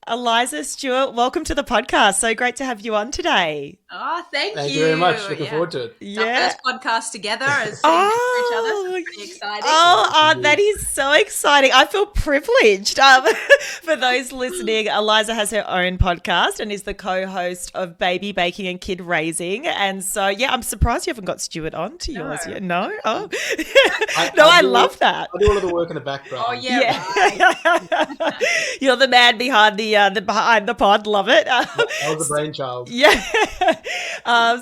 Aliza Stuart, welcome to the podcast. So great to have you on today. Oh, thank Thank you. you very much. Looking Yeah. forward to it. It's our Yeah. first podcast together as sitting next to each other, so Oh, it's pretty exciting. that is so exciting. I feel privileged. For those listening, Eliza has her own podcast and is the co-host of Baby Baking and Kid Raising. And so, yeah, I'm surprised you haven't got Stuart on to yours yet. No? Oh. I love that. I do all of the work in the background. Oh, yeah. Right. You're the man behind behind the pod. Love it. That was the brainchild. Yeah.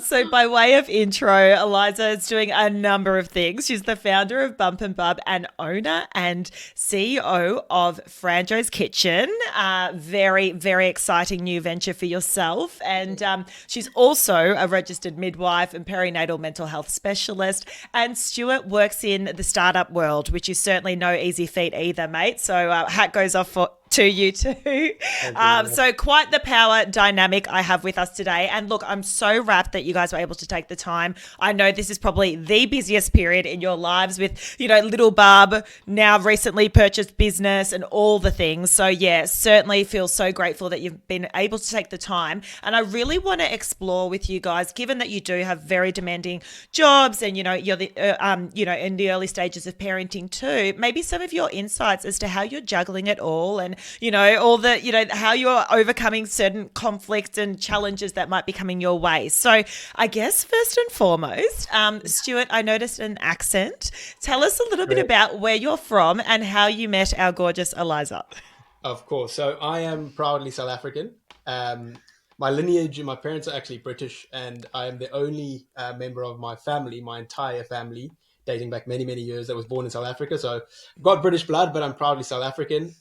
So by way of intro, Eliza is doing a number of things. She's the founder of Bump and Bub and owner and CEO of Franjo's Kitchen. Very, very exciting new venture for yourself. And she's also a registered midwife and perinatal mental health specialist. And Stuart works in the startup world, which is certainly no easy feat either, mate. So hat goes off to you too. So quite the power dynamic I have with us today. And look, I'm so rapt that you guys were able to take the time. I know this is probably the busiest period in your lives with, little Barb, now recently purchased business and all the things. So yeah, certainly feel so grateful that you've been able to take the time. And I really want to explore with you guys, given that you do have very demanding jobs and, you're the, in the early stages of parenting too, maybe some of your insights as to how you're juggling it all and, all the, how you're overcoming certain conflicts and challenges that might be coming your way. So I guess first and foremost, Stuart, I noticed an accent. Tell us a little bit about where you're from and how you met our gorgeous Eliza. Of course. So I am proudly South African. My lineage, my parents are actually British, and I am the only member of my family, my entire family, dating back many, many years, that was born in South Africa. So I've got British blood, but I'm proudly South African.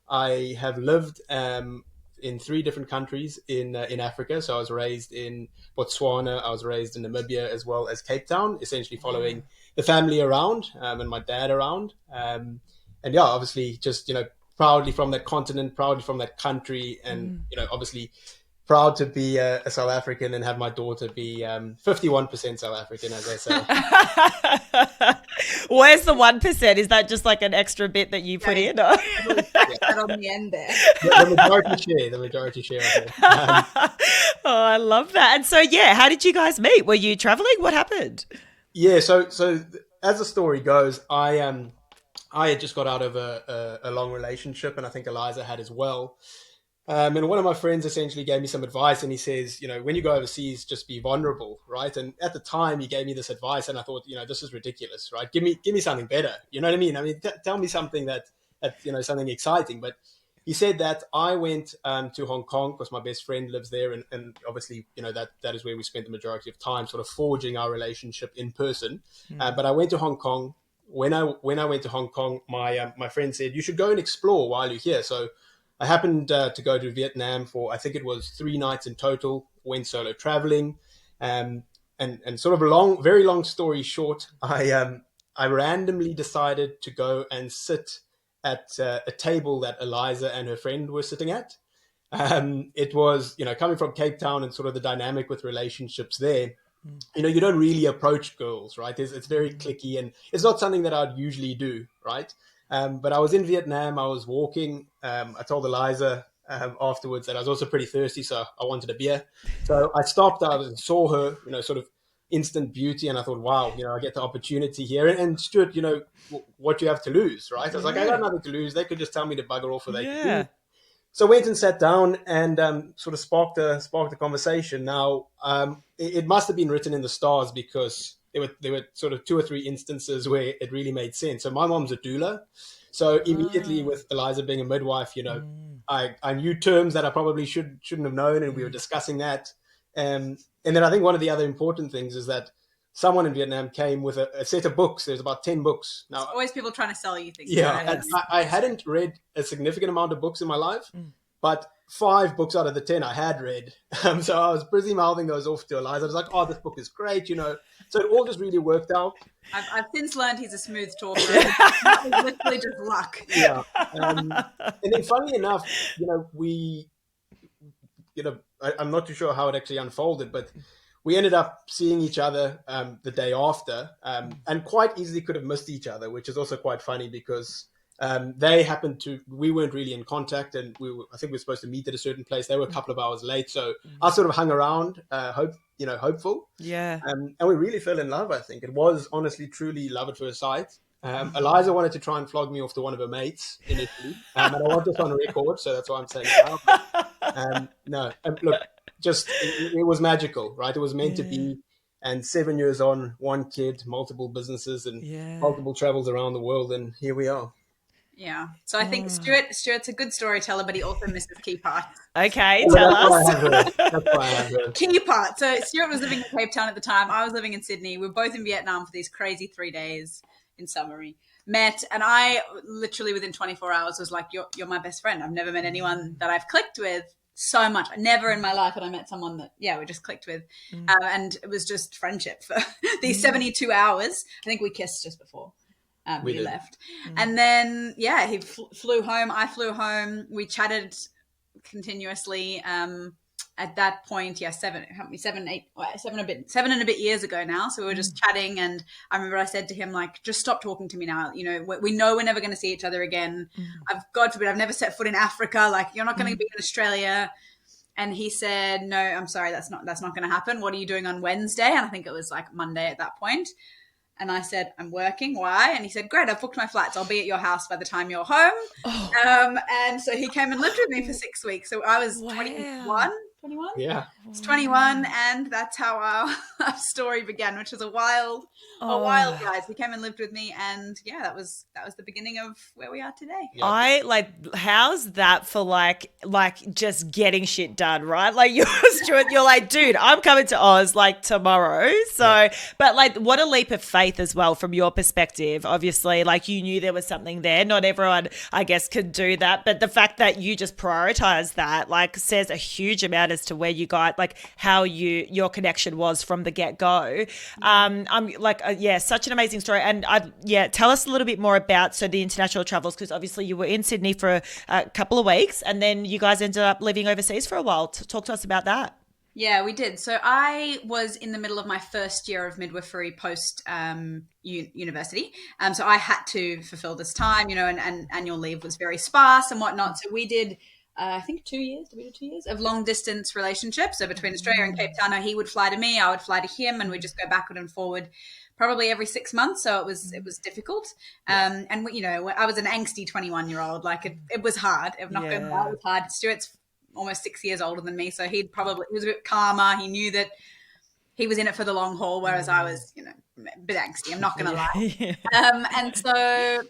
I have lived in 3 different countries in Africa. So I was raised in Botswana, I was raised in Namibia, as well as Cape Town, essentially following the family around and my dad around. And yeah, obviously just, proudly from that continent, proudly from that country, and, obviously proud to be a South African and have my daughter be 51% South African, as I say. Where's the 1%? Is that just like an extra bit that you put in? Or? Right on the end there. The majority share. Oh, I love that. And so, yeah, how did you guys meet? Were you traveling? What happened? Yeah, so as the story goes, I had just got out of a long relationship, and I think Eliza had as well. And one of my friends essentially gave me some advice, and he says, when you go overseas, just be vulnerable, right? And at the time, he gave me this advice, and I thought, this is ridiculous, right? Give me something better. You know what I mean? Tell me something that something exciting. But he said that I went to Hong Kong because my best friend lives there, and obviously, that is where we spent the majority of time, sort of forging our relationship in person. But I went to Hong Kong. When I went to Hong Kong, my friend said, you should go and explore while you're here. So I happened to go to Vietnam for, I think it was 3 nights in total, went solo traveling. And sort of very long story short, I randomly decided to go and sit at a table that Eliza and her friend were sitting at. It was, coming from Cape Town and sort of the dynamic with relationships there, you don't really approach girls, right? It's very cliquey, and it's not something that I'd usually do, right? But I was in Vietnam, I was walking. I told Eliza afterwards that I was also pretty thirsty, so I wanted a beer. So I stopped out and saw her, sort of instant beauty, and I thought, wow, I get the opportunity here. And Stuart, what you have to lose, right? I was like, I got nothing to lose. They could just tell me to bugger off, or they could do. So I went and sat down and sort of sparked a conversation. Now, it must have been written in the stars, because there were sort of 2 or 3 instances where it really made sense. So my mom's a doula. So immediately with Eliza being a midwife, I knew terms that I probably shouldn't have known, and we were discussing that. And then I think one of the other important things is that someone in Vietnam came with a set of books. There's about 10 books. Now, there's always people trying to sell you things. Yeah, and I hadn't read a significant amount of books in my life, but 5 books out of the 10 I had read. So I was busy mouthing those off to Eliza. I was like, oh, this book is great, So it all just really worked out. I've since learned he's a smooth talker. That was literally just luck. Yeah. And then funnily enough, I'm not too sure how it actually unfolded, but we ended up seeing each other the day after, and quite easily could have missed each other, which is also quite funny because They happened to, we weren't really in contact, and I think we were supposed to meet at a certain place. They were a couple of hours late, so I sort of hung around, hopeful. Yeah. And we really fell in love. I think it was honestly, truly love at first sight. Aliza wanted to try and flog me off to one of her mates initially, and I want this on record, so that's why I'm saying it now. No, look, just it was magical, right? It was meant to be. And 7 years on, one kid, multiple businesses, and multiple travels around the world, and here we are. Yeah. So I think Stuart's a good storyteller, but he also misses key parts. Okay, tell us. That's why I have heard. Key part. So Stuart was living in Cape Town at the time. I was living in Sydney. We were both in Vietnam for these crazy 3 days, in summary. Met, and I literally within 24 hours was like, you're my best friend. I've never met anyone that I've clicked with so much. Never in my life had I met someone that, we just clicked with. And it was just friendship for these 72 hours. I think we kissed just before. We left. And then, he flew home. I flew home. We chatted continuously. At that point, 7 and a bit years ago now. So we were just chatting, and I remember I said to him, like, just stop talking to me now. You know, we know we're never going to see each other again. God forbid, I've never set foot in Africa. Like, you're not going to be in Australia. And he said, no, I'm sorry, that's not going to happen. What are you doing on Wednesday? And I think it was like Monday at that point. And I said, I'm working. Why? And he said, great, I've booked my flights. I'll be at your house by the time you're home. And so he came and lived with me for 6 weeks. So I was 21. Yeah. It's 21, and that's how our story began, which was a wild ride. He came and lived with me, and that was the beginning of where we are today. Yep. How's that for like just getting shit done, right? Like you're like, dude, I'm coming to Oz like tomorrow. So, but like, what a leap of faith as well from your perspective. Obviously, like you knew there was something there. Not everyone, I guess, could do that, but the fact that you just prioritize that, like, says a huge amount as to where you got, like, how your connection was from the get-go. I'm like, such an amazing story. And tell us a little bit more about the international travels, because obviously you were in Sydney for a couple of weeks, and then you guys ended up living overseas for a while. Talk to us about that. Yeah, we did. So I was in the middle of my first year of midwifery post university. So I had to fulfill this time, and annual leave was very sparse and whatnot. So we did, I think 2 years, did we do 2 years of long distance relationship? So between Australia and Cape Town, he would fly to me, I would fly to him, and we'd just go backward and forward probably every 6 months. So it was difficult. And I was an angsty 21-year-old. Like it was hard. I'm not going to lie, it was hard. Stuart's almost 6 years older than me. So he was a bit calmer. He knew that he was in it for the long haul, whereas I was, a bit angsty. I'm not going to lie. And so,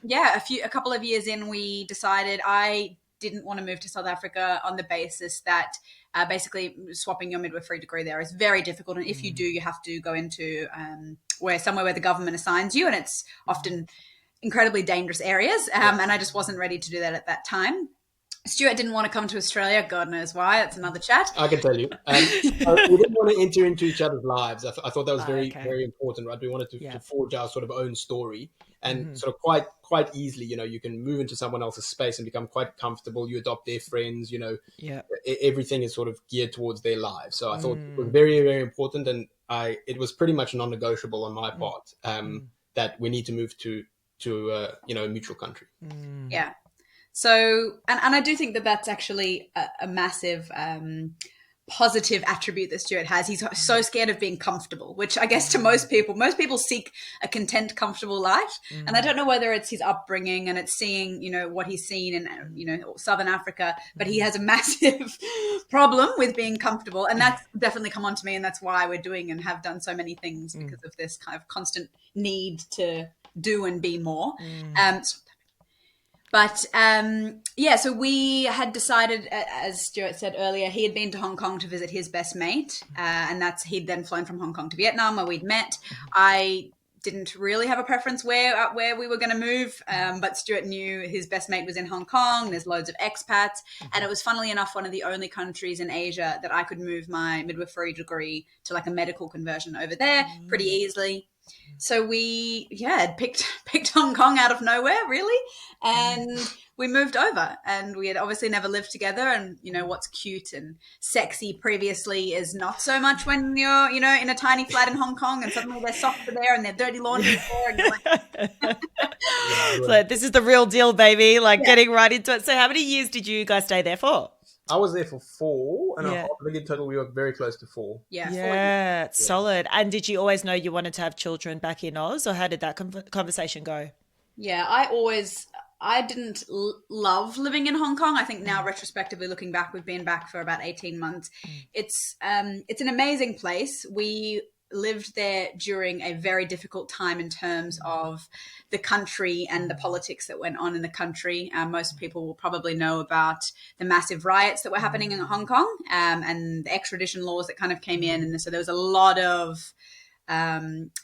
a couple of years in, we decided I didn't want to move to South Africa on the basis that basically swapping your midwifery degree there is very difficult. And if you do, you have to go into somewhere where the government assigns you, and it's often incredibly dangerous areas. And I just wasn't ready to do that at that time. Stuart didn't want to come to Australia. God knows why. That's another chat. I can tell you. We didn't want to enter into each other's lives. I thought that was very, very important, right? We wanted to forge our sort of own story, and sort of quite easily, you can move into someone else's space and become quite comfortable. You adopt their friends, everything is sort of geared towards their lives. So I thought it was very, very important, and it was pretty much non-negotiable on my part that we need to move to a mutual country. Yeah. So, and I do think that that's actually a massive positive attribute that Stuart has. He's so scared of being comfortable, which I guess to most people seek a content, comfortable life. And I don't know whether it's his upbringing and it's seeing, what he's seen in, Southern Africa, but he has a massive problem with being comfortable. And that's definitely come on to me. And that's why we're doing and have done so many things, because of this kind of constant need to do and be more. But so we had decided, as Stuart said earlier, he had been to Hong Kong to visit his best mate, and he'd then flown from Hong Kong to Vietnam where we'd met. I didn't really have a preference where we were going to move, but Stuart knew his best mate was in Hong Kong. There's loads of expats, and it was, funnily enough, one of the only countries in Asia that I could move my midwifery degree to like a medical conversion over there pretty easily. So we, had picked Hong Kong out of nowhere, really, and we moved over. And we had obviously never lived together. And what's cute and sexy previously is not so much when you're, in a tiny flat in Hong Kong, and suddenly their socks are there and their dirty laundry there, and you're like, So this is the real deal, baby. Like Yeah. getting right into it. So how many years did you guys stay there for? I was there for 4.5. Yeah. I think in total we were very close to 4. yeah, Yeah, it's solid. And did you always know you wanted to have children back in Oz, or how did that conversation go? Yeah, I didn't love living in Hong Kong. I think now, retrospectively looking back, we've been back for about 18 months. It's an amazing place. We lived there during a very difficult time in terms of the country and the politics that went on in the country. Most people will probably know about the massive riots that were happening in Hong Kong, and the extradition laws that kind of came in. And so there was a lot of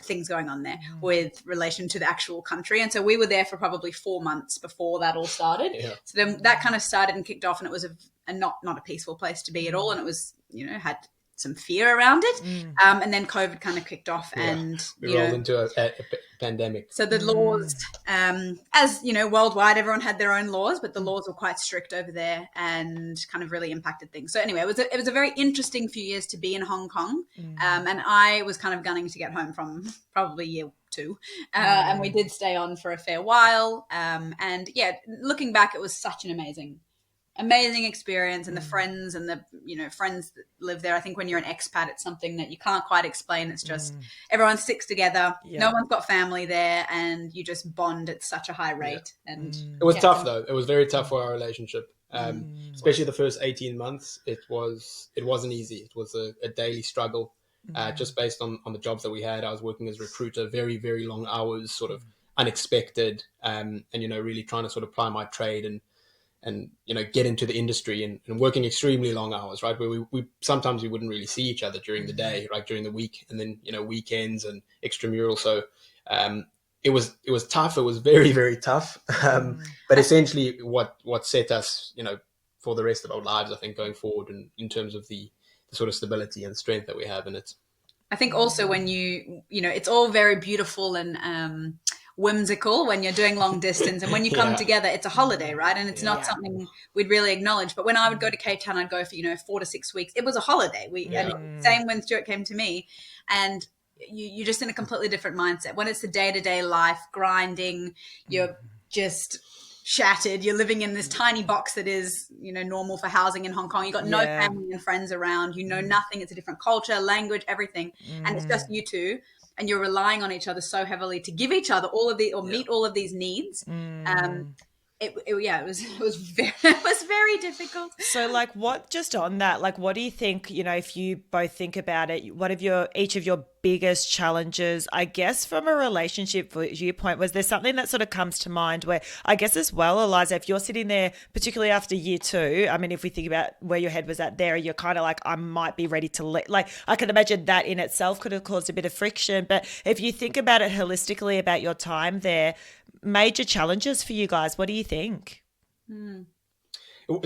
things going on there with relation to the actual country. And so we were there for probably 4 months before that all started. Yeah. So then that kind of started and kicked off, and it was not a peaceful place to be at all. And it was, had some fear around it. And then COVID kind of kicked off, and we rolled into a pandemic. so the laws, as worldwide, everyone had their own laws, but the laws were quite strict over there and kind of really impacted things. So anyway, it was a very interesting few years to be in Hong Kong, and I was kind of gunning to get home from probably year 2, and we did stay on for a fair while. And yeah, looking back, it was such an amazing experience, and the friends and the friends that live there. I think when you're an expat, it's something that you can't quite explain. It's just everyone sticks together. No one's got family there, and you just bond at such a high rate. And it was tough though. It was very tough for our relationship, especially the first 18 months. It wasn't easy. It was a daily struggle, just based on the jobs that we had. I was working as a recruiter, very, very long hours, sort of unexpected, and really trying to sort of ply my trade and get into the industry, and working extremely long hours, right? Where we sometimes we wouldn't really see each other during the day, right? During the week, and then weekends and extramural. So it was tough. It was very, very tough. But essentially, what set us, for the rest of our lives, I think, going forward, and in terms of the sort of stability and strength that we have in it. I think also when it's all very beautiful and whimsical when you're doing long distance, and when you come together, it's a holiday, right? And it's not something we'd really acknowledge. But when I would go to Cape Town, I'd go for 4 to 6 weeks. It was a holiday. And same when Stuart came to me, and you're just in a completely different mindset. When it's the day-to-day life, grinding, you're just shattered. You're living in this tiny box that is normal for housing in Hong Kong. You've got no family and friends around. Nothing. It's a different culture, language, everything, and it's just you two. And you're relying on each other so heavily to give each other all of the, or meet all of these needs. It was very difficult. So like just on that, like what do you think, if you both think about it, what of each of your biggest challenges, I guess, from a relationship viewpoint? Was there something that sort of comes to mind where, I guess as well, Aliza, if you're sitting there, particularly after year 2, I mean, if we think about where your head was at there, you're kind of like, I might be ready to like, I can imagine that in itself could have caused a bit of friction. But if you think about it holistically about your time there, major challenges for you guys, what do you think?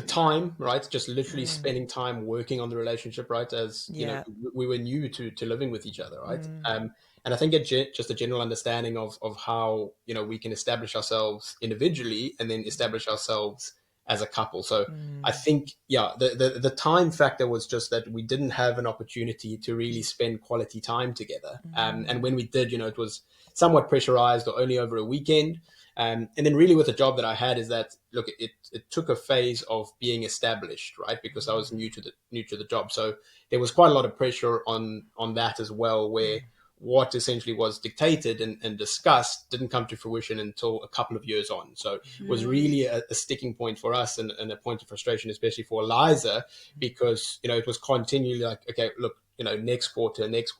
Time, right? Just literally spending time working on the relationship, right? As we were new to living with each other, right? And I think just a general understanding of how we can establish ourselves individually and then establish ourselves as a couple. So I think the time factor was just that we didn't have an opportunity to really spend quality time together, and when we did, it was somewhat pressurized or only over a weekend. And then really with the job that I had is that, look, it took a phase of being established, right? Because I was new to the job. So there was quite a lot of pressure on that as well, where what essentially was dictated and discussed didn't come to fruition until a couple of years on. So it was really a sticking point for us and a point of frustration, especially for Aliza, because, it was continually like, okay, look, next quarter, next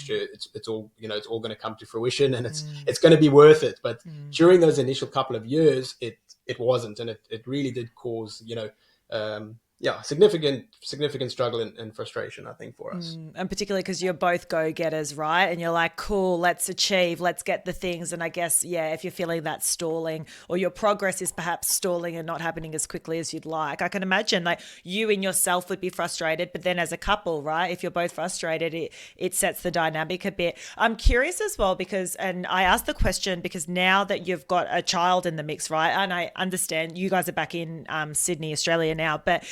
year, it's all, it's all going to come to fruition, and it's going to be worth it. But during those initial couple of years, it wasn't, and it really did cause, yeah, significant struggle and frustration, I think, for us. And particularly because you're both go-getters, right? And you're like, cool, let's achieve, let's get the things. And I guess, yeah, if you're feeling that stalling or your progress is perhaps stalling and not happening as quickly as you'd like, I can imagine like you in yourself would be frustrated. But then as a couple, right, if you're both frustrated, it sets the dynamic a bit. I'm curious as well because, and I asked the question because now that you've got a child in the mix, right? And I understand you guys are back in Sydney, Australia now, but,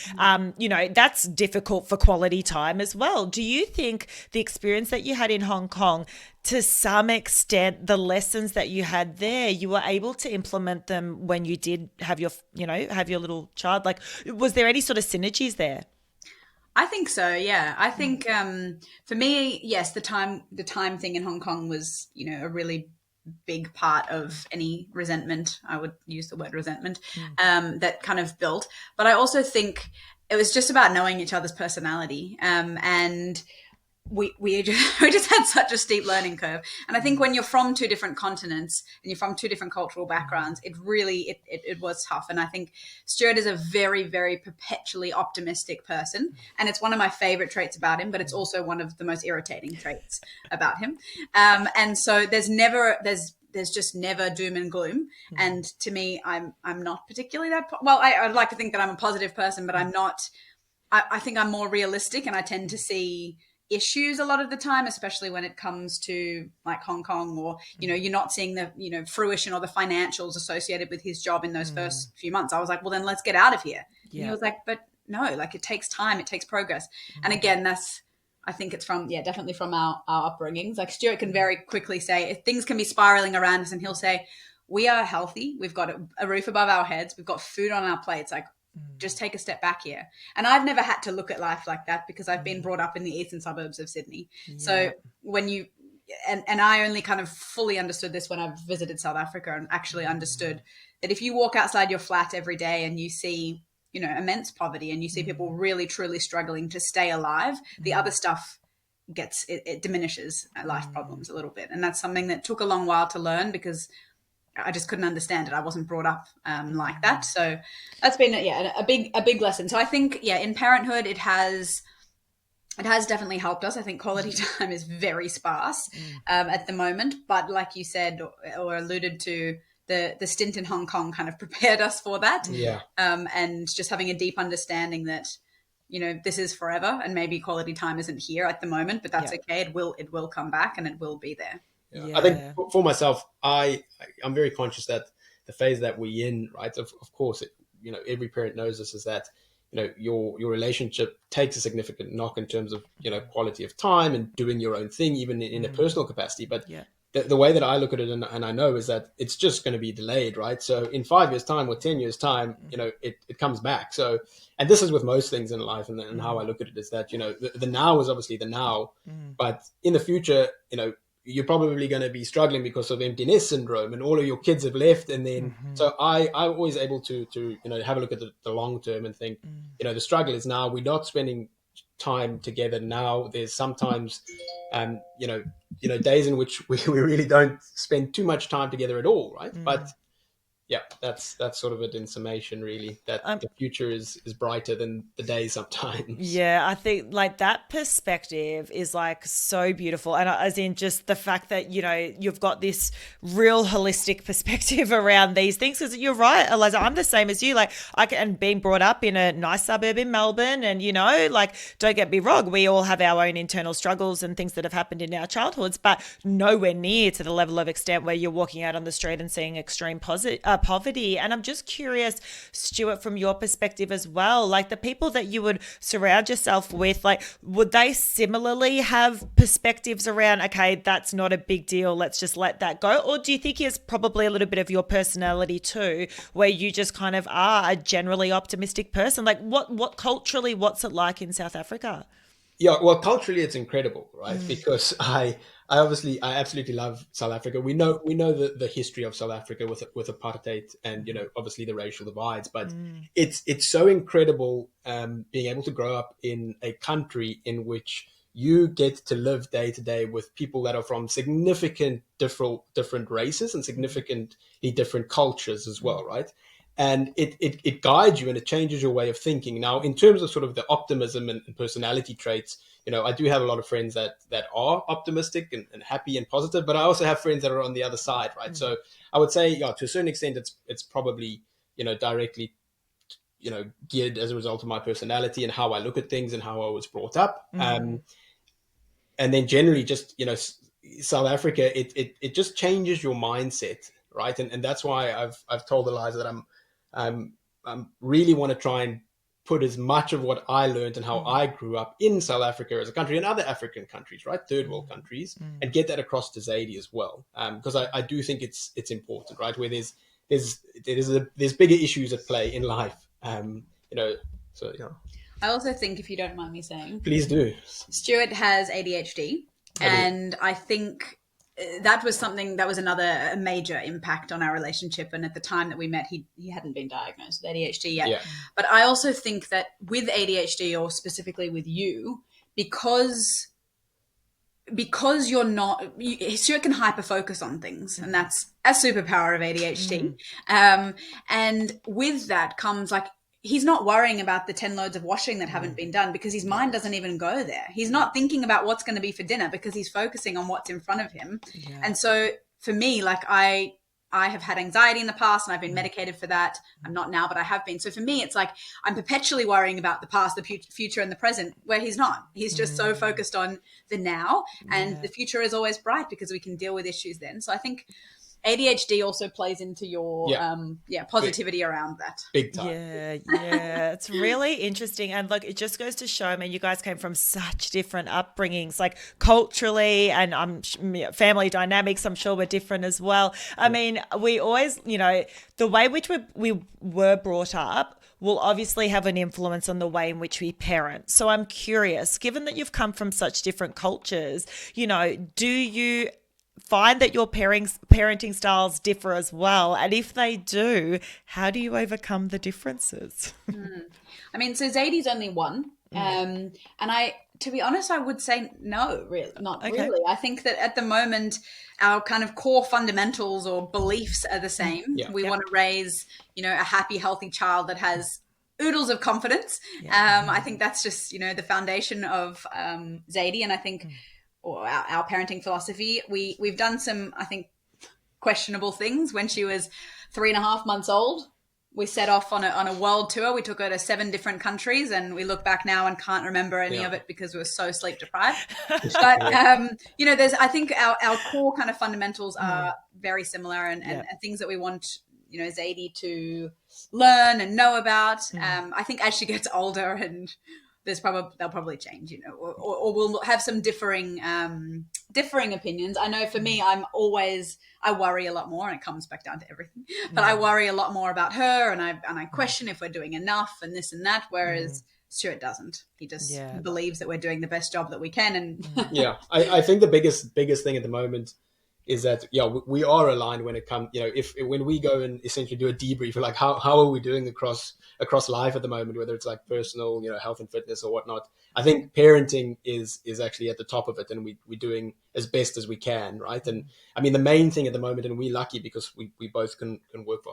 you know, that's difficult for quality time as well. Do you think the experience that you had in Hong Kong, to some extent, the lessons that you had there, you were able to implement them when you did have your, you know, have your little child? Like, was there any sort of synergies there? I think so. Yeah, I think for me, yes, the time thing in Hong Kong was, you know, a really big part of any resentment. I would use the word resentment that kind of built. But I also think it was just about knowing each other's personality, and we just, we just had such a steep learning curve. And I think when you're from two different continents and you're from two different cultural backgrounds, it really it was tough. And I think Stuart is a very, very perpetually optimistic person, and it's one of my favorite traits about him, but it's also one of the most irritating traits about him. And so there's just never doom and gloom. And to me, I'm not particularly that well. I'd like to think that I'm a positive person, but I'm not. I think I'm more realistic, and I tend to see issues a lot of the time, especially when it comes to like Hong Kong, or, you know, you're not seeing the, you know, fruition or the financials associated with his job in those first few months. I was like, well, then let's get out of here. Yeah. And he was like, but no, like it takes time, it takes progress. And again, I think it's from, definitely from our upbringings. Like Stuart can very quickly say, if things can be spiraling around us, and he'll say, we are healthy, we've got a roof above our heads, we've got food on our plates, like just take a step back here. And I've never had to look at life like that because I've been brought up in the eastern suburbs of Sydney. Yeah. So when you, and I only kind of fully understood this when I visited South Africa, and actually understood that if you walk outside your flat every day and you see, you know, immense poverty, and you see people really truly struggling to stay alive, the other stuff it diminishes life problems a little bit. And that's something that took a long while to learn because I just couldn't understand it. I wasn't brought up like that. So that's been a big lesson. So I think in Parenthood it has definitely helped us. I think quality time is very sparse at the moment, but like you said or alluded to, the stint in Hong Kong kind of prepared us for that. Yeah. And just having a deep understanding that, you know, this is forever, and maybe quality time isn't here at the moment, but that's okay. It will come back, and it will be there. Yeah. I think for myself, I'm very conscious that the phase that we're in, right? Of course, you know, every parent knows this, is that, you know, your relationship takes a significant knock in terms of, you know, quality of time and doing your own thing, even in a personal capacity. But the way that I look at it, and I know, is that it's just going to be delayed, right? So in 5 years' time or 10 years' time, you know, it comes back. So, and this is with most things in life, and how I look at it is that, you know, the now is obviously the now, but in the future, you know, you're probably going to be struggling because of empty nest syndrome, and all of your kids have left. And then, so I'm always able to, you know, have a look at the long term and think, you know, the struggle is now. We're not spending time together now. There's sometimes, you know, days in which we really don't spend too much time together at all, right? But yeah, that's sort of it in summation, really, that the future is brighter than the day sometimes. Yeah, I think like that perspective is like so beautiful. And as in just the fact that, you know, you've got this real holistic perspective around these things. Because you're right, Aliza, I'm the same as you. Like and being brought up in a nice suburb in Melbourne, and, you know, like, don't get me wrong, we all have our own internal struggles and things that have happened in our childhoods, but nowhere near to the level of extent where you're walking out on the street and seeing extreme poverty. And I'm just curious, Stuart, from your perspective as well, like the people that you would surround yourself with, like, would they similarly have perspectives around, okay, that's not a big deal, let's just let that go? Or do you think it's probably a little bit of your personality too, where you just kind of are a generally optimistic person? Like what culturally, what's it like in South Africa? Yeah, well, culturally it's incredible, right? Because I absolutely love South Africa. We know the history of South Africa with apartheid, and, you know, obviously the racial divides. But it's so incredible being able to grow up in a country in which you get to live day to day with people that are from significant different races and significantly different cultures as well, right? and it guides you and it changes your way of thinking. Now, in terms of sort of the optimism and personality traits, I do have a lot of friends that are optimistic and happy and positive, but I also have friends that are on the other side, right? Mm. So I would say, to a certain extent, it's probably, directly, geared as a result of my personality and how I look at things and how I was brought up. And then generally just, South Africa, it just changes your mindset, right? And that's why I've told Aliza that I'm really want to try and put as much of what I learned and how I grew up in South Africa as a country and other African countries, right? Third world countries, and get that across to Zadie as well. Because I do think it's important, right? Where there's bigger issues at play in life. So. I also think, if you don't mind me saying, please do. Stuart has ADHD, and I think that was something that was another major impact on our relationship. And at the time that we met, he hadn't been diagnosed with ADHD yet. Yeah. But I also think that with ADHD, or specifically with you, because you're not, Stuart can hyper focus on things, and that's a superpower of ADHD. And with that comes, like, he's not worrying about the 10 loads of washing that haven't been done, because his mind doesn't even go there. He's not thinking about what's going to be for dinner, because he's focusing on what's in front of him. Yeah. And so for me, like, I have had anxiety in the past, and I've been medicated for that. I'm not now, but I have been. So for me, it's like I'm perpetually worrying about the past, the future, and the present, where he's not. He's just so focused on the now, and the future is always bright because we can deal with issues then. So I think ADHD also plays into your positivity around that. Big time. Yeah. It's really interesting. And look, it just goes to show, I mean, you guys came from such different upbringings, like culturally and family dynamics, I'm sure were different as well. I mean, we always, the way which we were brought up will obviously have an influence on the way in which we parent. So I'm curious, given that you've come from such different cultures, do you find that your parenting styles differ as well? And if they do, how do you overcome the differences? I mean, so Zadie's only one. And to be honest, I would say no, really, not really. I think that at the moment, our kind of core fundamentals or beliefs are the same. Yeah. We want to raise, a happy, healthy child that has oodles of confidence. Yeah. I think that's just, the foundation of Zadie. And I think or our parenting philosophy, we've done some, I think, questionable things. When she was 3.5 months old, we set off on a world tour. We took her to 7 different countries, and we look back now and can't remember any of it because we were so sleep deprived. But I think our core kind of fundamentals are very similar, and things that we want, Zadie to learn and know about. I think as she gets older, and they'll probably change, or we'll have some differing opinions. I know for me, I worry a lot more, and it comes back down to everything, but I worry a lot more about her, and I question if we're doing enough and this and that, whereas Stuart doesn't. He just believes that we're doing the best job that we can. And I think the biggest thing at the moment is that we are aligned when it comes, when we go and essentially do a debrief, like how are we doing across life at the moment, whether it's like personal, health and fitness or whatnot. I think parenting is actually at the top of it, and we're doing as best as we can, right? And I mean, the main thing at the moment, and we're lucky because we both can work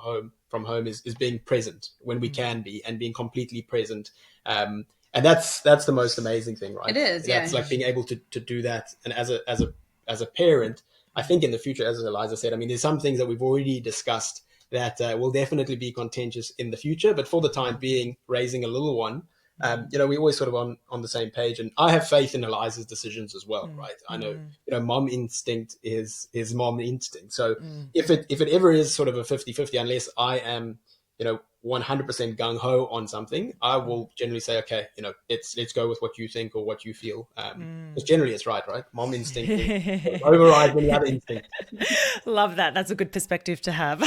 from home is being present when we can be, and being completely present. And that's the most amazing thing, right? It is, yeah. That's like being able to do that. And as a parent, I think in the future, as Aliza said, I mean, there's some things that we've already discussed that will definitely be contentious in the future. But for the time being, raising a little one, we're always sort of on the same page. And I have faith in Aliza's decisions as well, right? I know, mom instinct is mom instinct. So if it ever is sort of a 50-50, unless I am, 100% gung-ho on something, I will generally say, okay, let's go with what you think or what you feel. Because generally it's right? Mom instinct overrides any other instinct. Love that. That's a good perspective to have.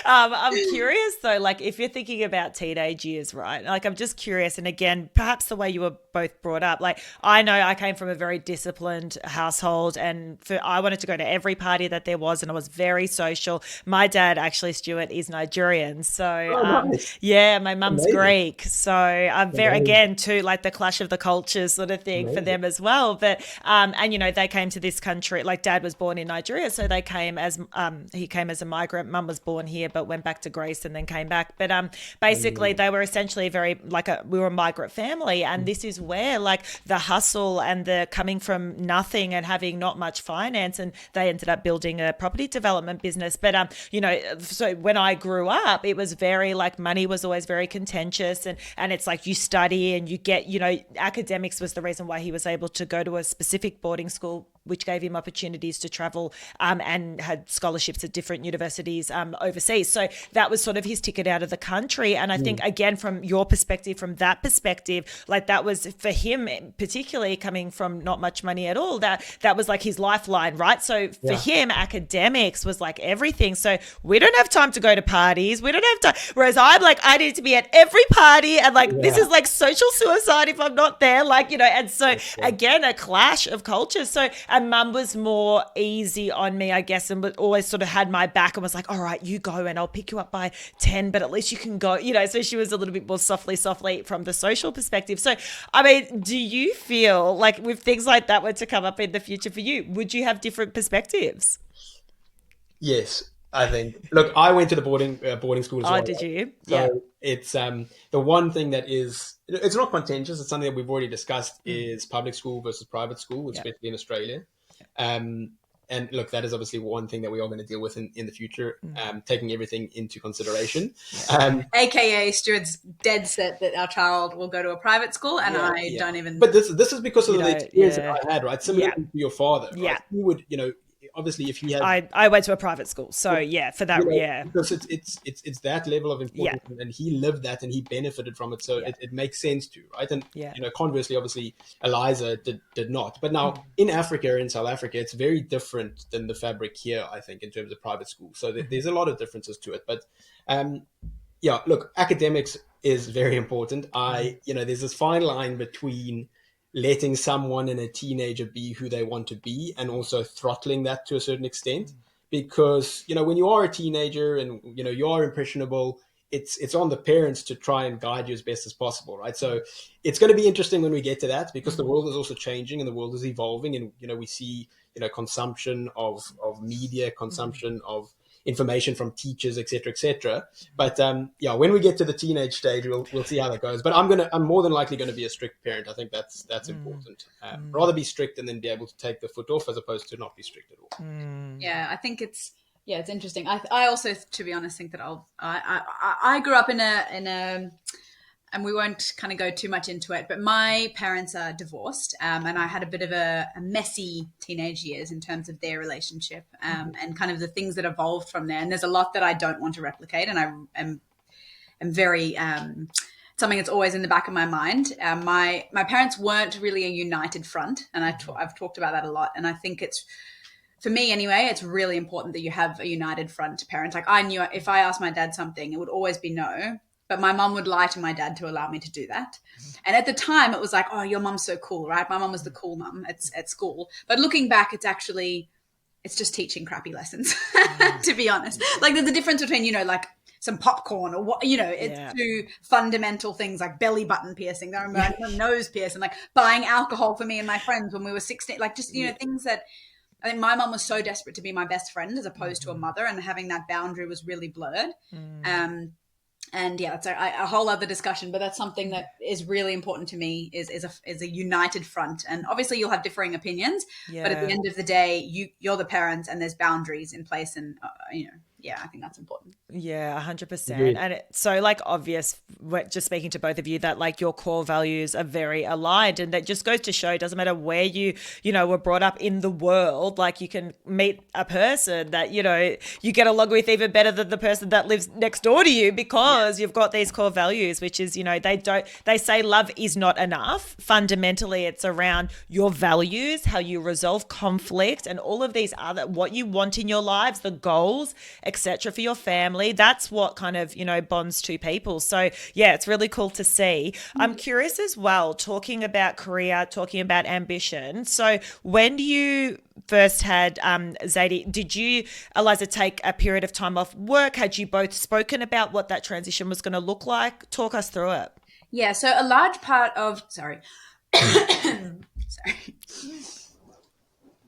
I'm curious though, like if you're thinking about teenage years, right? Like I'm just curious. And again, perhaps the way you were both brought up, like I know I came from a very disciplined household, and I wanted to go to every party that there was, and I was very social. My dad, actually, Stuart, is Nigerian. So nice. Yeah, my mum's Amazing. Greek, so I'm very Amazing. again too like the clash of the cultures sort of thing for Amazing. them as well. But and they came to this country. Like Dad was born in Nigeria, so they came as he came as a migrant. Mum was born here, but went back to Greece and then came back. But basically they were essentially we were a migrant family, and this is where like the hustle and the coming from nothing and having not much finance, and they ended up building a property development business. But so when I grew up, it was very like money was always very contentious, and it's like you study and you get, academics was the reason why he was able to go to a specific boarding school, which gave him opportunities to travel and had scholarships at different universities overseas. So that was sort of his ticket out of the country. And I think, again, from your perspective, from that perspective, like that was for him, particularly coming from not much money at all, that was like his lifeline, right? So for him, academics was like everything. So we don't have time to go to parties. We don't have time. Whereas I'm like, I need to be at every party, and like this is like social suicide if I'm not there, and so again, a clash of cultures. So and Mum was more easy on me, I guess, and always sort of had my back and was like, all right, you go and I'll pick you up by 10, but at least you can go, so she was a little bit more softly from the social perspective. So, I mean, do you feel like if things like that were to come up in the future for you, would you have different perspectives? Yes, I think. Look, I went to the boarding school as well. Oh, did you? So it's the one thing that it's not contentious. It's something that we've already discussed is public school versus private school, especially in Australia. And look, that is obviously one thing that we are going to deal with in the future, taking everything into consideration. AKA Stuart's dead set that our child will go to a private school, and I don't even. But this is because of the experience that I had, right? Similar to your father, right? He would, obviously if he had. I went to a private school, so for that, because it's that level of importance, and he lived that and he benefited from it, so it makes sense to, right? And conversely, obviously, Aliza did not. But now in Africa, in South Africa, it's very different than the fabric here, I think, in terms of private school. So there's a lot of differences to it. But look, academics is very important. There's this fine line between letting someone and a teenager be who they want to be, and also throttling that to a certain extent. Because, when you are a teenager and, you are impressionable, it's on the parents to try and guide you as best as possible, right? So it's going to be interesting when we get to that, because the world is also changing and the world is evolving, and, we see, consumption of media, consumption of information from teachers, etc. But when we get to the teenage stage, we'll see how that goes. But I'm more than likely going to be a strict parent. I think that's important. Rather be strict and then be able to take the foot off, as opposed to not be strict at all. I think it's interesting. I also, to be honest, think that I grew up in a and we won't kind of go too much into it, but my parents are divorced, and I had a bit of a messy teenage years in terms of their relationship, and kind of the things that evolved from there. And there's a lot that I don't want to replicate, and I am very something that's always in the back of my mind. My parents weren't really a united front, and I've talked about that a lot. And I think it's, for me anyway, it's really important that you have a united front parent. Like, I knew if I asked my dad something, it would always be no. But my mum would lie to my dad to allow me to do that. And at the time, it was like, oh, your mum's so cool, right? My mum was the cool mum at school. But looking back, it's just teaching crappy lessons, to be honest. Like, there's a difference between, like some popcorn or what, it's two fundamental things like belly button piercing, nose piercing, like buying alcohol for me and my friends when we were 16, like just, things that I think my mum was so desperate to be my best friend as opposed to a mother, and having that boundary was really blurred. And it's a whole other discussion, but that's something that is really important to me is a united front. And obviously you'll have differing opinions, but at the end of the day, you're the parents, and there's boundaries in place, and I think that's important. Yeah, 100%. And it's so like obvious, just speaking to both of you, that like your core values are very aligned, and that just goes to show it doesn't matter where you were brought up in the world, like you can meet a person that, you get along with even better than the person that lives next door to you, because you've got these core values, which is, they say love is not enough. Fundamentally, it's around your values, how you resolve conflict, and all of these other, what you want in your lives, the goals, etc., for your family. That's what kind of, bonds two people. So yeah, it's really cool to see. I'm curious as well, talking about career, talking about ambition. So when you first had Zadie, did you, Aliza, take a period of time off work? Had you both spoken about what that transition was going to look like? Talk us through it. Yeah, so a large part of, sorry.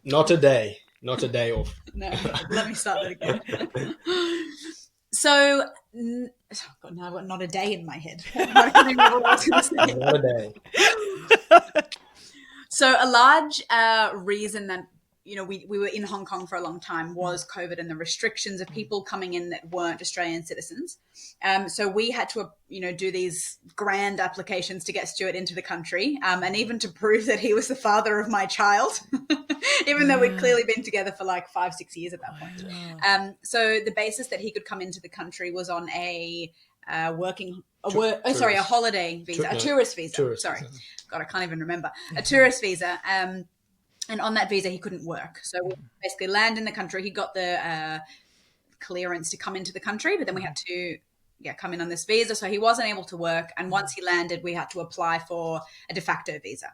Not a day off. No, let me start that again. So, oh God, now I've got not a day in my head. I can't remember what I was going to say. Not a day. So a large reason that we were in Hong Kong for a long time was COVID and the restrictions of people coming in that weren't Australian citizens. So we had to do these grand applications to get Stuart into the country, and even to prove that he was the father of my child, even though we'd clearly been together for like 5-6 years at that point. So the basis that he could come into the country was on a holiday visa, a tourist visa. Sorry. God, I can't even remember. A tourist visa. And on that visa, he couldn't work. So we basically land in the country. He got the clearance to come into the country, but then we had to come in on this visa. So he wasn't able to work. And once he landed, we had to apply for a de facto visa.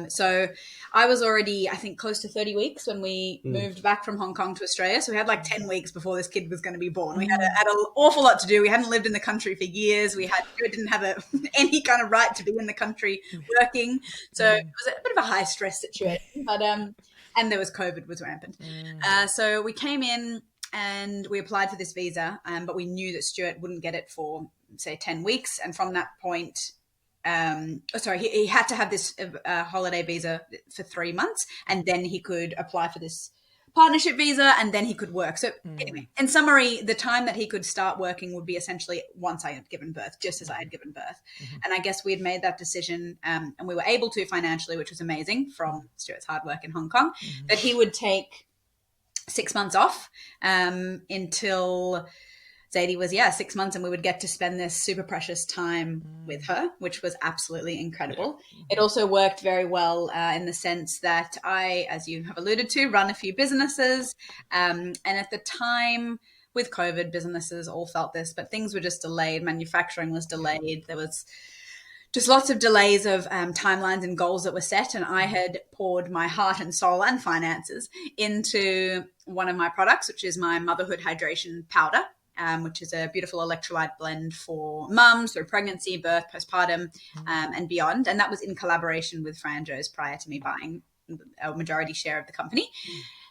So I was already, I think, close to 30 weeks when we moved back from Hong Kong to Australia. So we had like 10 weeks before this kid was going to be born. We had an awful lot to do. We hadn't lived in the country for years. We didn't have any kind of right to be in the country working. So it was a bit of a high stress situation, but, and there was COVID was rampant. So we came in and we applied for this visa, but we knew that Stuart wouldn't get it for, say, 10 weeks. And from that point, he had to have this holiday visa for 3 months, and then he could apply for this partnership visa, and then he could work. So anyway, in summary, the time that he could start working would be essentially once I had given birth, just as I had given birth. And I guess we had made that decision, and we were able to financially, which was amazing from Stuart's hard work in Hong Kong, that he would take 6 months off until Zadie was 6 months, and we would get to spend this super precious time with her, which was absolutely incredible. It also worked very well in the sense that I, as you have alluded to, run a few businesses, and at the time with COVID, businesses all felt this, but things were just delayed. Manufacturing was delayed. There was just lots of delays of timelines and goals that were set, and I had poured my heart and soul and finances into one of my products, which is my motherhood hydration powder. Which is a beautiful electrolyte blend for mums through pregnancy, birth, postpartum, and beyond. And that was in collaboration with Franjo's prior to me buying a majority share of the company.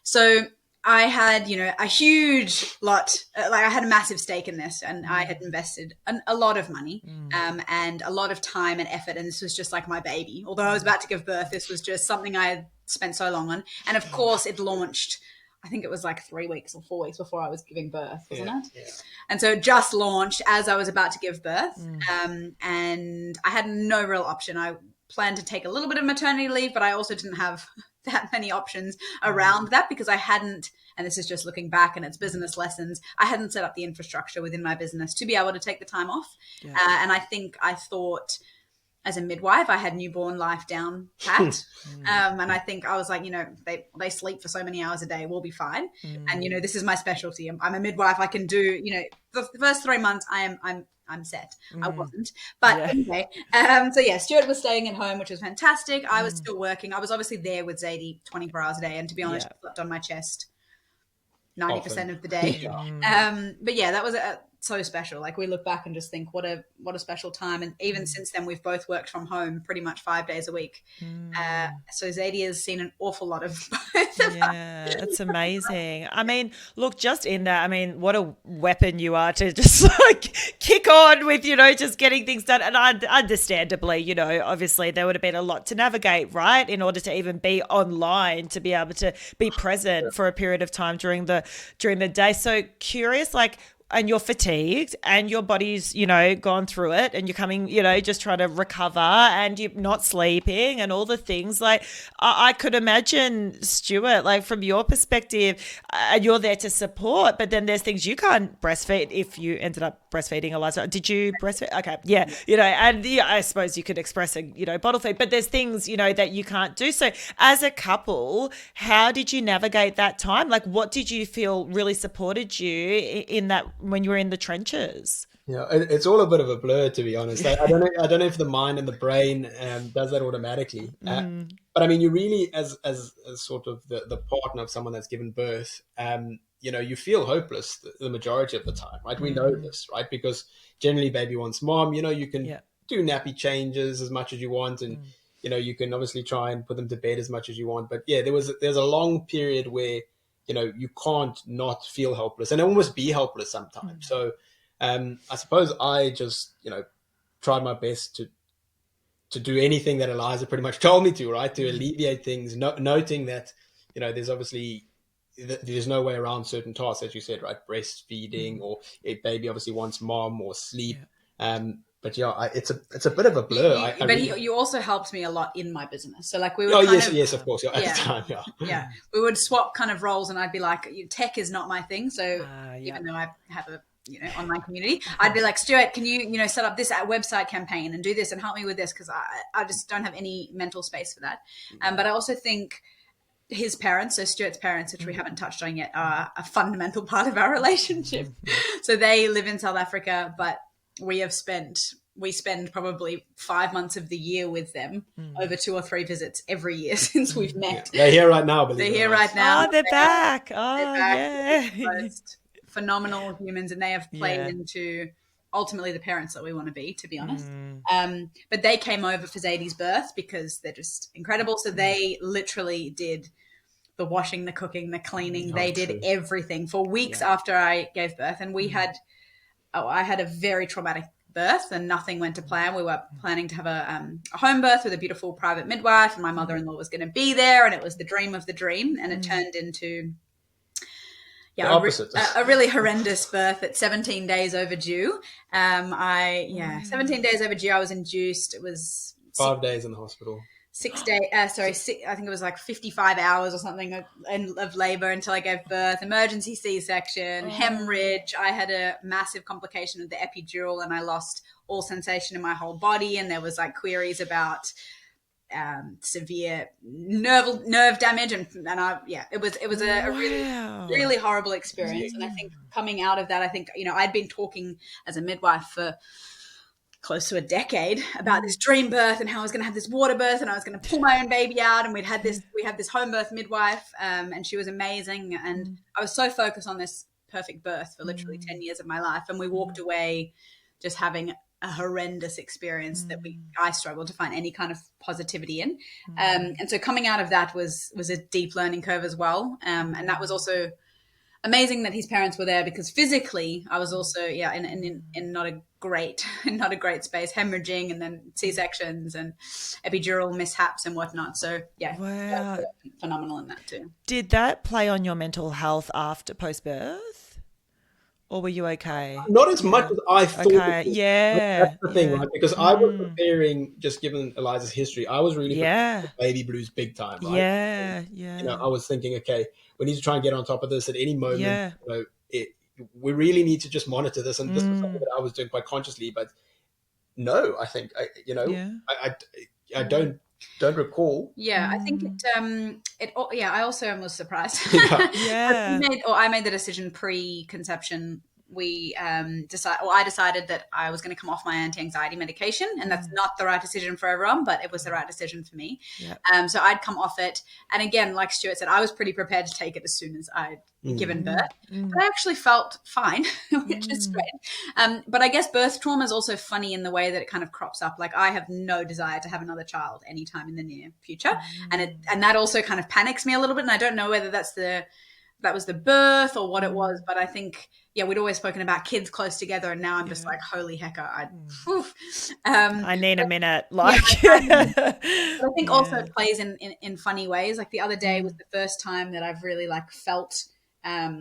So I had, a huge lot, I had a massive stake in this, and I had invested a lot of money and a lot of time and effort. And this was just like my baby. Although I was about to give birth, this was just something I had spent so long on. And of course it launched, I think it was like 3 weeks or 4 weeks before I was giving birth, wasn't it? Yeah. And so it just launched as I was about to give birth. And I had no real option. I planned to take a little bit of maternity leave, but I also didn't have that many options around that because I hadn't, and this is just looking back and it's business lessons, I hadn't set up the infrastructure within my business to be able to take the time off. Yeah. And I thought, as a midwife, I had newborn life down pat. And I think I was like, they sleep for so many hours a day, we'll be fine. And, this is my specialty. I'm a midwife. I can do, the first 3 months I'm set. I wasn't. But anyway, Stuart was staying at home, which was fantastic. I was still working. I was obviously there with Zadie 24 hours a day. And to be honest, I slept on my chest 90% of the day. But that was so special. Like we look back and just think what a special time. And even since then, we've both worked from home pretty much 5 days a week. So Zadie has seen an awful lot of both of us. That's amazing. I mean, look, just in that, what a weapon you are to just like kick on with, just getting things done. And understandably, obviously there would have been a lot to navigate, right? In order to even be online, to be able to be present for a period of time during the day. So curious, like, and you're fatigued and your body's, gone through it and you're coming, just trying to recover and you're not sleeping and all the things. Like, I could imagine, Stuart, like from your perspective, you're there to support, but then there's things you can't breastfeed if you ended up breastfeeding, Aliza. Did you breastfeed? Okay. Yeah. And I suppose you could express a, bottle feed, but there's things, that you can't do. So as a couple, how did you navigate that time? Like, what did you feel really supported you in that when you were in the trenches? Yeah, it's all a bit of a blur, to be honest. I don't know. I don't know if the mind and the brain does that automatically. But I mean, you really, as sort of the partner of someone that's given birth, you feel hopeless the majority of the time, right? We know this, right? Because generally, baby wants mom. You can do nappy changes as much as you want, and you can obviously try and put them to bed as much as you want. But yeah, there's a long period where you can't not feel helpless and almost be helpless sometimes. So I suppose I just tried my best to do anything that Aliza pretty much told me to, right, to alleviate things, noting that there's obviously there's no way around certain tasks, as you said, right, breastfeeding or if baby obviously wants mom or sleep. But yeah, it's a bit of a blur. You also helped me a lot in my business. So like we would yes, of course. At the time, we would swap kind of roles, and I'd be like, tech is not my thing. So even though I have a online community, I'd be like, Stuart, can you set up this website campaign and do this and help me with this, because I just don't have any mental space for that. But I also think his parents, so Stuart's parents, which we haven't touched on yet, are a fundamental part of our relationship. So they live in South Africa, but we spend probably 5 months of the year with them, over 2 or 3 visits every year since we've met. They're here right now. They're here right now. Oh, they're back. Yeah. Most phenomenal humans, and they have played into ultimately the parents that we want to be honest. But they came over for Zadie's birth because they're just incredible. So they literally did the washing, the cooking, the cleaning. They did everything for weeks after I gave birth. And I had a very traumatic birth and nothing went to plan. We were planning to have a home birth with a beautiful private midwife, and my mother-in-law was going to be there, and it was the dream of the dream, and it turned into a really horrendous birth at 17 days overdue. 17 days overdue. I was induced. It was 5 days in the hospital. 6 days, I think it was like 55 hours or something of labor until I gave birth. Emergency C-section, hemorrhage. I had a massive complication with the epidural, and I lost all sensation in my whole body. And there was like queries about severe nerve damage, and it was a really horrible experience. And I think coming out of that, I think I'd been talking as a midwife for close to a decade about this dream birth and how I was going to have this water birth and I was going to pull my own baby out, and we had this home birth midwife, and she was amazing, and I was so focused on this perfect birth for literally 10 years of my life, and we walked away just having a horrendous experience that I struggled to find any kind of positivity in, and so coming out of that was a deep learning curve as well, and that was also amazing that his parents were there, because physically I was also in not a great space, hemorrhaging and then C-sections and epidural mishaps and whatnot. So wow, phenomenal in that too. Did that play on your mental health after post-birth, or were you okay? Not as much as I thought. Okay, that's the thing, right? Because I was preparing, just given Aliza's history, I was really preparing for baby blues big time, right? I was thinking, okay, we need to try and get on top of this at any moment. We really need to just monitor this, and this was something that I was doing quite consciously. But no, I think I don't recall. Yeah, I think I also was surprised. I made the decision pre-conception. I decided that I was going to come off my anti-anxiety medication, and that's not the right decision for everyone, but it was the right decision for me. So I'd come off it, and again, like Stuart said, I was pretty prepared to take it as soon as I'd given birth, but I actually felt fine, which is great. But I guess birth trauma is also funny in the way that it kind of crops up. Like, I have no desire to have another child anytime in the near future, and that also kind of panics me a little bit, and I don't know whether that was the birth or what it was, but I think we'd always spoken about kids close together, and now I'm just like, holy heck, I need a minute. Like, but I think also it plays in funny ways. Like the other day was the first time that I've really like felt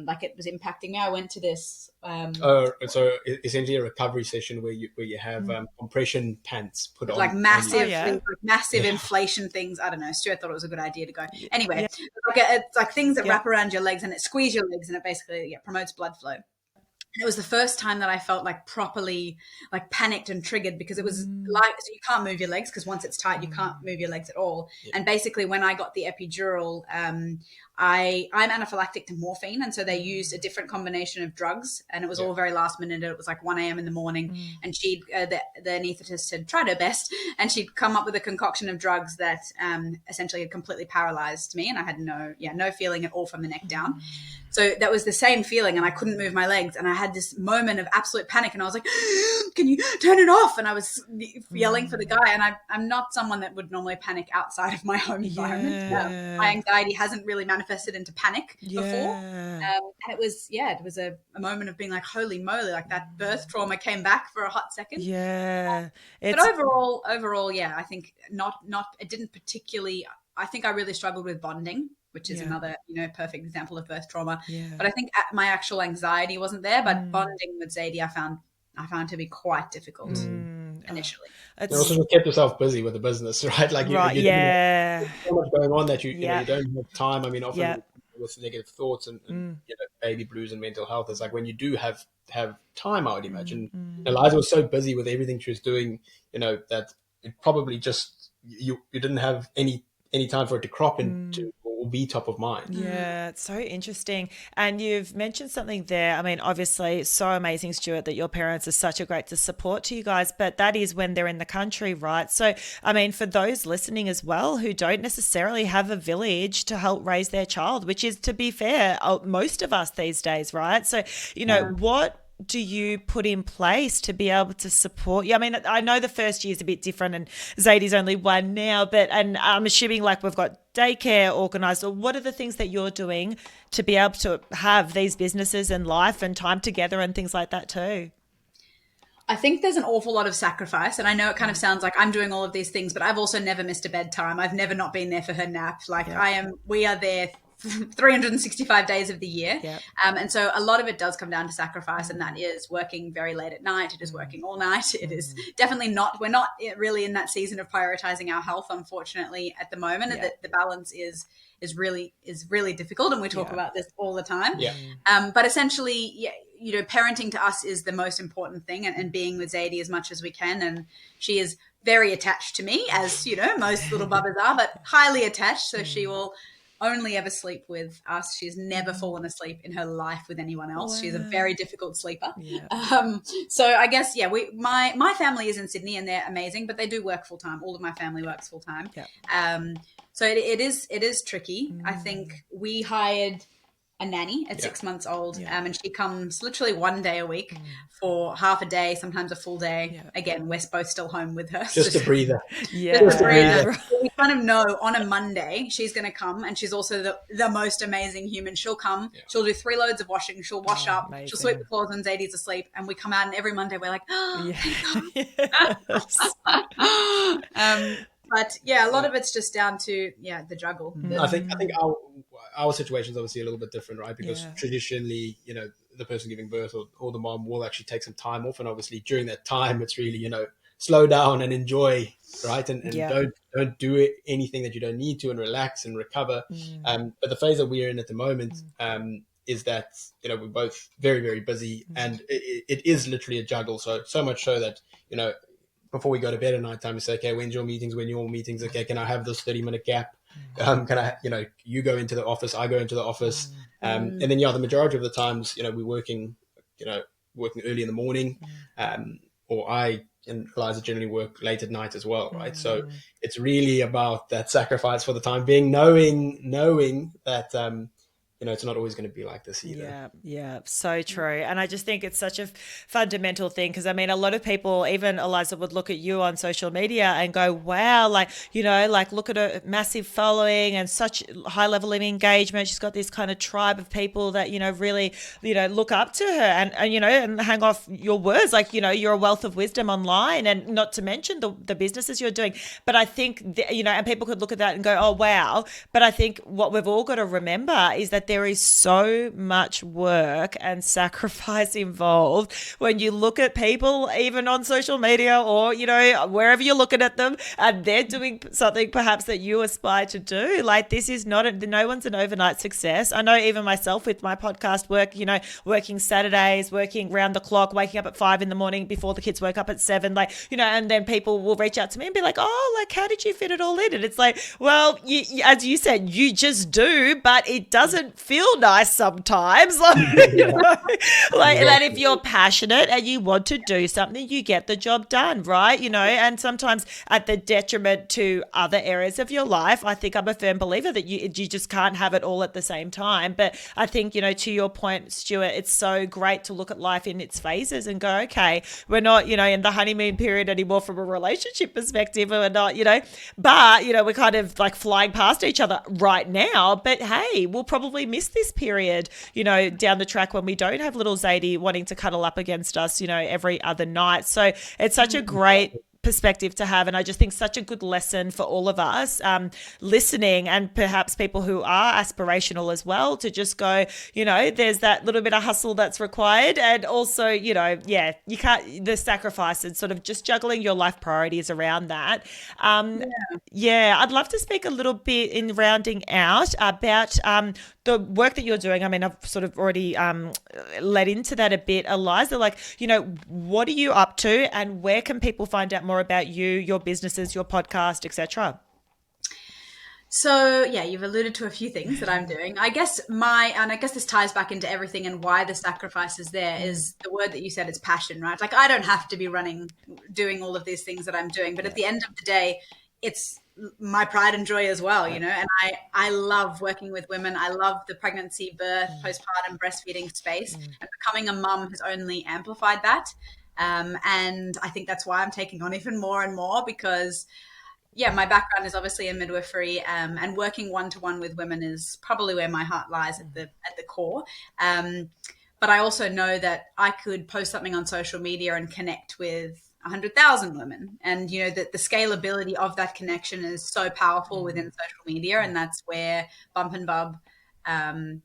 like it was impacting me. I went to this. So essentially a recovery session where you have compression pants put on, like on massive, you. like massive inflation things. I don't know. Stuart thought it was a good idea to go. Anyway, Yeah. it's like things that wrap around your legs and it squeeze your legs and it basically promotes blood flow. And it was the first time that I felt like properly like panicked and triggered, because it was like, so you can't move your legs because once it's tight, you can't move your legs at all. Yeah. And basically when I got the epidural, I'm anaphylactic to morphine. And so they used a different combination of drugs, and it was all very last minute. It was like 1 a.m. in the morning, and she'd, the anaesthetist had tried her best, and she'd come up with a concoction of drugs that essentially had completely paralyzed me. And I had no feeling at all from the neck down. So that was the same feeling, and I couldn't move my legs, and I had this moment of absolute panic, and I was like, can you turn it off? And I was yelling for the guy, and I'm not someone that would normally panic outside of my home environment. My anxiety hasn't really manifested into panic before. And it was a moment of being like, holy moly, like that birth trauma came back for a hot second. Yeah. But overall, I think it didn't particularly, I think I really struggled with bonding, which is another, perfect example of birth trauma. Yeah. But I think my actual anxiety wasn't there, but bonding with Zadie, I found to be quite difficult initially. You also kept yourself busy with the business, right? Like you so much going on that you don't have time. I mean, often with negative thoughts and baby blues and mental health, it's like when you do have time, I would imagine. Aliza was so busy with everything she was doing, that it probably just you didn't have any time for it to crop into or be top of mind. Yeah, it's so interesting. And you've mentioned something there. I mean, obviously, so amazing, Stuart, that your parents are such a great support to you guys, but that is when they're in the country, right? So, I mean, for those listening as well who don't necessarily have a village to help raise their child, which is, to be fair, most of us these days, right? So, what do you put in place to be able to support you? I mean, I know the first year is a bit different, and Zadie's only 1 now, and I'm assuming like we've got daycare organised, or what are the things that you're doing to be able to have these businesses and life and time together and things like that too? I think there's an awful lot of sacrifice, and I know it kind of sounds like I'm doing all of these things, but I've also never missed a bedtime. I've never not been there for her nap. Like we are there 365 days of the year. Yep. And so a lot of it does come down to sacrifice, and that is working very late at night. It is working all night. It is definitely we're not really in that season of prioritizing our health, unfortunately, at the moment. Yep. The balance is really difficult, and we talk about this all the time. Yeah. But essentially, parenting to us is the most important thing, and being with Zadie as much as we can. And she is very attached to me, as most little bubbers are, but highly attached. So she will only ever sleep with us. She's never fallen asleep in her life with anyone else. Wow. She's a very difficult sleeper. Yeah. So I guess, my family is in Sydney, and they're amazing, but they do work full time. All of my family works full time. Yeah. So it is tricky. I think we hired a nanny at 6 months old, and she comes literally 1 day a week for half a day, sometimes a full day. Yeah. Again, we're both still home with her. Just a breather. Just a breather. So we kind of know on a Monday she's going to come, and she's also the most amazing human. She'll come, she'll do 3 loads of washing, she'll wash up, amazing. She'll sweep the floors when Zadie's asleep, and we come out, and every Monday we're like, but a lot of it's just down to the juggle. I think our situation is obviously a little bit different, right? Because traditionally, the person giving birth or the mom will actually take some time off, and obviously during that time, it's really slow down and enjoy, right? And don't do anything that you don't need to, and relax and recover. But the phase that we're in at the moment is that we're both very, very busy, and it is literally a juggle. So much so that before we go to bed at night time, we say, okay, when's your meetings? When your meetings? Okay, can I have this 30-minute gap? Can I, you go into the office, I go into the office. And then, the majority of the times, we're working early in the morning, or I and Aliza generally work late at night as well, right? So it's really about that sacrifice for the time being, knowing that, it's not always going to be like this either. Yeah, so true. And I just think it's such a fundamental thing, because I mean, a lot of people, even Aliza, would look at you on social media and go, wow, like look at her massive following and such high level of engagement. She's got this kind of tribe of people that, really, look up to her and and hang off your words. Like, you're a wealth of wisdom online, and not to mention the businesses you're doing. But I think, and people could look at that and go, oh, wow. But I think what we've all got to remember is that that there is so much work and sacrifice involved when you look at people, even on social media or, you know, wherever you're looking at them, and they're doing something perhaps that you aspire to do. Like, this is not, no one's an overnight success. I know even myself with my podcast work, you know, working Saturdays, working round the clock, waking up at 5 a.m. before the kids woke up at 7, like, you know, and then people will reach out to me and be like, oh, like, how did you fit it all in? And it's like, well, as you said, you just do, but it doesn't feel nice sometimes. Like, you know, like that if you're passionate and you want to do something, you get the job done, right? You know, and sometimes at the detriment to other areas of your life. I think I'm a firm believer that you just can't have it all at the same time. But I think, you know, to your point, Stuart, it's so great to look at life in its phases and go, okay, we're not, you know, in the honeymoon period anymore from a relationship perspective. We're not, you know, but, you know, we're kind of like flying past each other right now. But hey, we'll probably miss this period, you know, down the track when we don't have little Zadie wanting to cuddle up against us, you know, every other night. So it's such a great perspective to have, and I just think such a good lesson for all of us listening, and perhaps people who are aspirational as well, to just go, you know, there's that little bit of hustle that's required, and also, you know, yeah, you can't, the sacrifice and sort of just juggling your life priorities around that. Yeah, I'd love to speak a little bit in rounding out about the work that you're doing. I mean, I've sort of already led into that a bit, Aliza. Like, you know, what are you up to, and where can people find out more about you, your businesses, your podcast, etc.? So yeah, you've alluded to a few things that I'm doing. I guess this ties back into everything, and why the sacrifice is there is the word that you said, is passion, right? Like, I don't have to be doing all of these things that I'm doing, but at the end of the day, it's my pride and joy as well, you know, and I love working with women. I love the pregnancy, birth, postpartum, breastfeeding space, and becoming a mum has only amplified that. And I think that's why I'm taking on even more and more, because yeah, my background is obviously in midwifery, and working one-to-one with women is probably where my heart lies at the core. But I also know that I could post something on social media and connect with 100,000 women. And, you know, that the scalability of that connection is so powerful within social media. And that's where Bump and Bub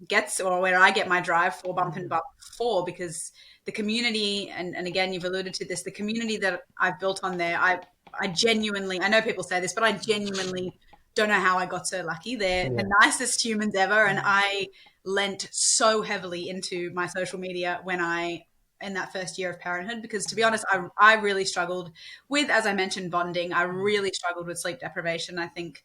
gets, or where I get my drive for Bump and Bub for, because the community, and again, you've alluded to this, the community that I've built on there, I genuinely, I know people say this, but I genuinely don't know how I got so lucky. They're the nicest humans ever. And I lent so heavily into my social media in that first year of parenthood, because to be honest, I really struggled with, as I mentioned, bonding. I really struggled with sleep deprivation. I think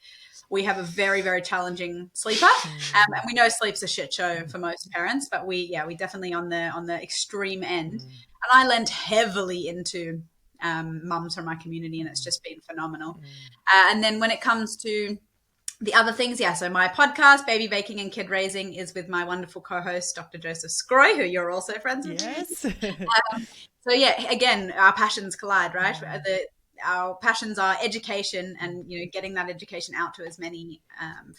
we have a very, very challenging sleeper, and we know sleep's a shit show for most parents, but we definitely on the extreme end. And I lent heavily into mums from my community, and it's just been phenomenal. And then when it comes to the other things, so my podcast, Baby Baking and Kid Raising, is with my wonderful co-host, Dr. Joseph Scroy, who you're also friends with. Yes. So yeah, again, our passions collide, right? Our passions are education, and, you know, getting that education out to as many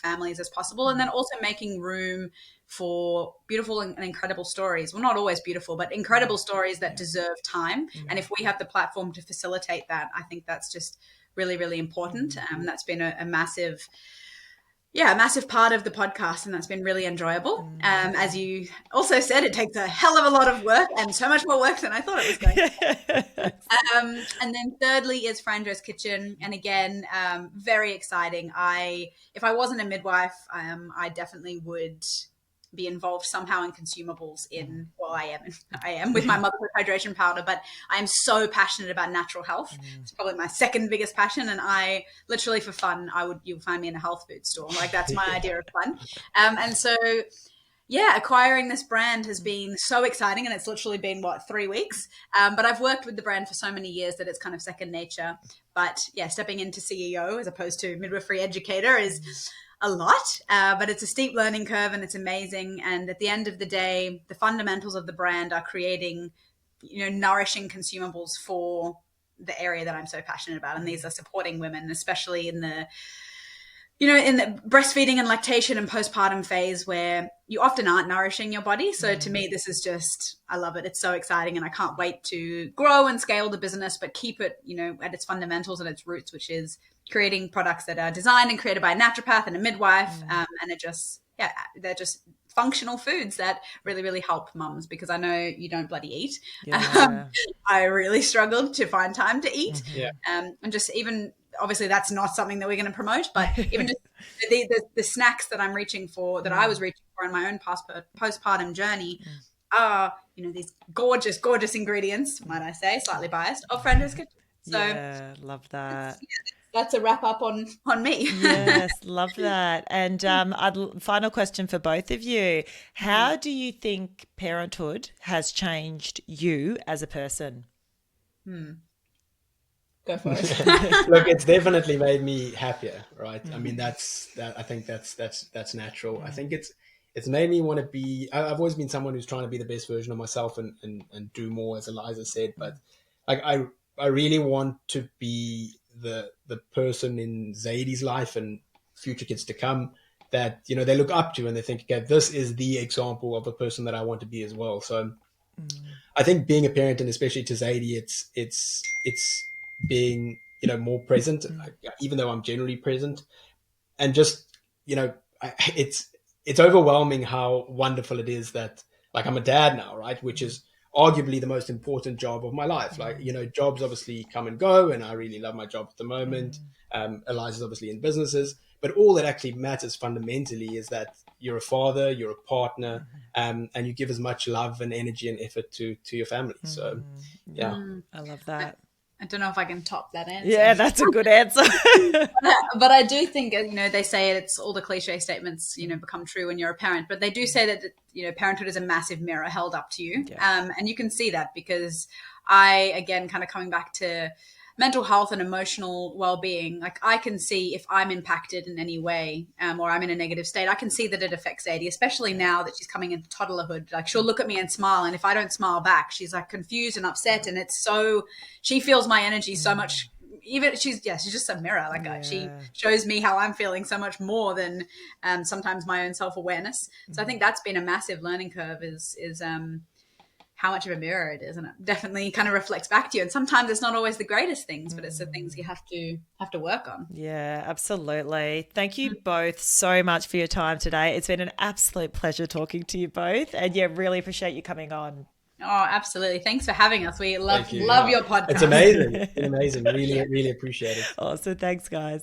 families as possible, and then also making room for beautiful and incredible stories. Well, not always beautiful, but incredible stories that deserve time. And if we have the platform to facilitate that, I think that's just really, really important. That's been a massive part of the podcast, and that's been really enjoyable. As you also said, it takes a hell of a lot of work, and so much more work than I thought it was going to. And then thirdly is Franjo's Kitchen, and again, very exciting. If I wasn't a midwife, I definitely would be involved somehow in consumables I am with my motherhood hydration powder, but I am so passionate about natural health. It's probably my second biggest passion, and I literally, for fun, you'll find me in a health food store. Like, that's my idea of fun. And so acquiring this brand has been so exciting, and it's literally been 3 weeks, but I've worked with the brand for so many years that it's kind of second nature. But stepping into CEO as opposed to midwifery educator is a lot, but it's a steep learning curve, and it's amazing. And at the end of the day, the fundamentals of the brand are creating, you know, nourishing consumables for the area that I'm so passionate about. And these are supporting women, especially in the breastfeeding and lactation and postpartum phase, where you often aren't nourishing your body. So to me, this is just, I love it. It's so exciting, and I can't wait to grow and scale the business, but keep it, you know, at its fundamentals and its roots, which is creating products that are designed and created by a naturopath and a midwife. And they're just functional foods that really, really help mums, because I know you don't bloody eat. Yeah. I really struggled to find time to eat. Yeah. And just even, obviously that's not something that we're going to promote, but even just the snacks that I'm reaching for, that I was reaching for in my own postpartum journey, are, these gorgeous, gorgeous ingredients, might I say, slightly biased, of Franjo's Kitchen. So Yeah, love that. that's a wrap up on me. Yes, love that. And final question for both of you. How do you think parenthood has changed you as a person? Go for it. Look, it's definitely made me happier, right? I mean, I think that's natural. I think it's made me want to be. I've always been someone who's trying to be the best version of myself and do more, as Aliza said. But like I really want to be the person in Zadie's life and future kids to come that they look up to, and they think, okay, this is the example of a person that I want to be as well. So I think being a parent, and especially to Zadie, it's being more present, even though I'm generally present, and just it's overwhelming how wonderful it is that, like, I'm a dad now, right? Which is arguably the most important job of my life. Like, jobs obviously come and go, and I really love my job at the moment. Eliza's obviously in businesses, but all that actually matters fundamentally is that you're a father, you're a partner, and you give as much love and energy and effort to your family. So yeah. I love that. I don't know if I can top that answer. Yeah, that's a good answer. But I do think, they say it's all the cliche statements, become true when you're a parent. But they do say that, parenthood is a massive mirror held up to you. Yeah. And you can see that, because I, again, kind of coming back to mental health and emotional well-being, like, I can see if I'm impacted in any way, or I'm in a negative state, I can see that it affects Zadie, especially now that she's coming into toddlerhood. Like, she'll look at me and smile, and if I don't smile back, she's like confused and upset, and she feels my energy so much. Even she's just a mirror. Like, she shows me how I'm feeling so much more than sometimes my own self-awareness. So I think that's been a massive learning curve, is how much of a mirror it is, and it definitely kind of reflects back to you. And sometimes it's not always the greatest things, but it's the things you have to work on. Yeah, absolutely. Thank you both so much for your time today. It's been an absolute pleasure talking to you both, and really appreciate you coming on. Oh, absolutely. Thanks for having us. We love your podcast. It's amazing. It's been amazing. Really, really appreciate it. Awesome. Thanks, guys.